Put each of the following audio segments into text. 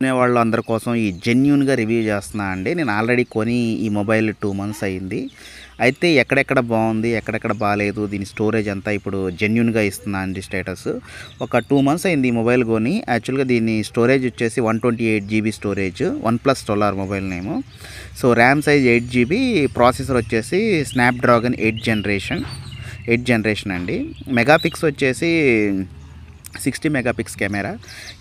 కొనేవాళ్ళు అందరి కోసం ఈ జెన్యూన్గా రివ్యూ చేస్తున్నా అండి. నేను ఆల్రెడీ కొని ఈ మొబైల్ 2 మంత్స్ అయింది. అయితే ఎక్కడెక్కడ బాగుంది, ఎక్కడెక్కడ బాలేదు, దీని స్టోరేజ్ అంతా ఇప్పుడు జెన్యూన్గా ఇస్తున్నా అండి స్టేటస్. ఒక 2 మంత్స్ అయింది ఈ మొబైల్ కొని. యాక్చువల్గా దీని స్టోరేజ్ వచ్చేసి 128 GB storage, OnePlus 12R mobile నేము. So RAM size 8 GB, processor వచ్చేసి స్నాప్డ్రాగన్ 8 జనరేషన్ అండి. మెగాపిక్స్ వచ్చేసి 60 మెగాపిక్స్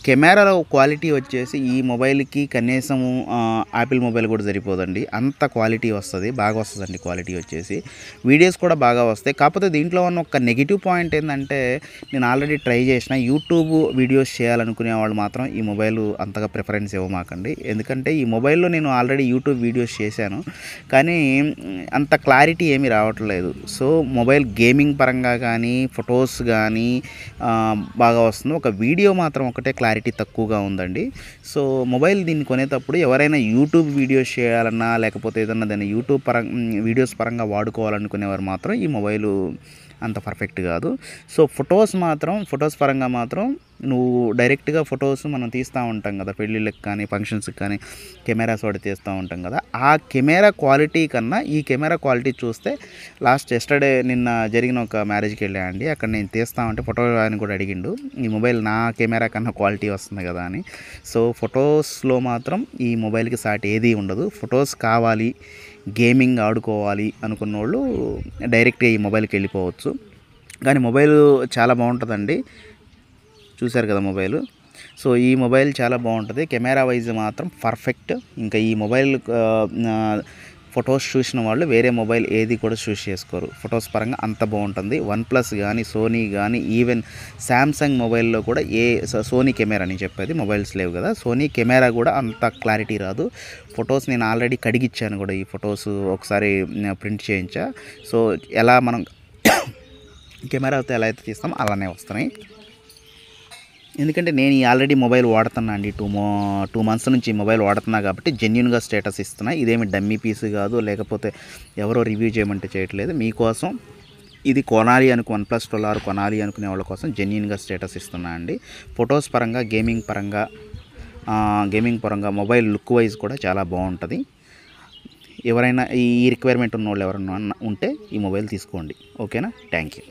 కెమెరాలో క్వాలిటీ వచ్చేసి ఈ మొబైల్కి కనీసం యాపిల్ మొబైల్ కూడా సరిపోదండి, అంత క్వాలిటీ వస్తుంది, బాగా వస్తుందండి క్వాలిటీ వచ్చేసి. వీడియోస్ కూడా బాగా వస్తాయి. కాకపోతే దీంట్లో ఉన్న ఒక నెగిటివ్ పాయింట్ ఏంటంటే, నేను ఆల్రెడీ ట్రై చేసిన, యూట్యూబ్ వీడియోస్ చేయాలనుకునే వాళ్ళు మాత్రం ఈ మొబైల్ అంతగా ప్రిఫరెన్స్ ఇవ్వమాకండి. ఎందుకంటే ఈ మొబైల్లో నేను ఆల్రెడీ యూట్యూబ్ వీడియోస్ చేశాను, కానీ అంత క్లారిటీ ఏమీ రావట్లేదు. సో మొబైల్ గేమింగ్ పరంగా కానీ, ఫొటోస్ కానీ బాగా వస్తుంది. ఒక వీడియో మాత్రం ఒకటే క్లారిటీ తక్కువగా ఉందండి. సో మొబైల్ దీన్ని కొనేటప్పుడు ఎవరైనా యూట్యూబ్ వీడియోస్ చేయాలన్నా, లేకపోతే ఏదన్నా దాన్ని యూట్యూబ్ వీడియోస్ పరంగా వాడుకోవాలనుకునేవారు మాత్రం ఈ మొబైలు అంత పర్ఫెక్ట్ కాదు. సో ఫొటోస్ పరంగా మాత్రం నువ్వు డైరెక్ట్గా ఫొటోస్ మనం తీస్తూ ఉంటాం కదా, పెళ్ళిళ్ళకి కానీ ఫంక్షన్స్కి కానీ కెమెరాస్ వాడి తీస్తూ ఉంటాం కదా, ఆ కెమెరా క్వాలిటీ కన్నా ఈ కెమెరా క్వాలిటీ చూస్తే, నిన్న జరిగిన ఒక మ్యారేజ్కి వెళ్ళా అండి, అక్కడ నేను తీస్తా ఉంటే ఫోటో అని కూడా అడిగిండు, ఈ మొబైల్ నా కెమెరా కన్నా క్వాలిటీ వస్తుంది కదా అని. సో ఫొటోస్లో మాత్రం ఈ మొబైల్కి సాటి ఏదీ ఉండదు. ఫొటోస్ కావాలి, గేమింగ్ ఆడుకోవాలి అనుకున్న వాళ్ళు డైరెక్ట్గా ఈ మొబైల్కి వెళ్ళిపోవచ్చు. కానీ మొబైల్ చాలా బాగుంటుందండి, చూశారు కదా మొబైల్. సో ఈ మొబైల్ చాలా బాగుంటుంది, కెమెరా వైజ్ మాత్రం పర్ఫెక్ట్. ఇంకా ఈ మొబైల్ ఫొటోస్ చూసిన వాళ్ళు వేరే మొబైల్ ఏది కూడా చూస్ చేసుకోరు, ఫొటోస్ పరంగా అంత బాగుంటుంది. OnePlus కానీ, సోనీ కానీ, ఈవెన్ శాంసంగ్ మొబైల్లో కూడా సోనీ కెమెరా అని చెప్పేది, మొబైల్స్ లేవు కదా, సోనీ కెమెరా కూడా అంత క్లారిటీ రాదు. ఫొటోస్ నేను ఆల్రెడీ కడిగిచ్చాను కూడా, ఈ ఫొటోస్ ఒకసారి ప్రింట్ చేయించా. సో ఎలా మనం కెమెరాతో ఎలా అయితే తీస్తామో అలానే వస్తున్నాయి. ఎందుకంటే నేను ఆల్రెడీ మొబైల్ వాడుతున్నా అండి, 2 మంత్స్ నుంచి మొబైల్ వాడుతున్నా కాబట్టి జెన్యూన్గా స్టేటస్ ఇస్తున్నా. ఇదేమి డమ్మీ పీస్ కాదు, లేకపోతే ఎవరో రివ్యూ చేయమంటే చేయట్లేదు. మీకోసం ఇది కొనాలి OnePlus 12R కొనాలి అనుకునే వాళ్ళ కోసం జెన్యూన్గా స్టేటస్ ఇస్తున్నా అండి. ఫొటోస్ పరంగా, గేమింగ్ పరంగా మొబైల్ లుక్ వైజ్ కూడా చాలా బాగుంటుంది. ఎవరైనా ఈ రిక్వైర్మెంట్ ఉన్న వాళ్ళు ఎవరైనా ఉంటే ఈ మొబైల్ తీసుకోండి. ఓకేనా? Thank you.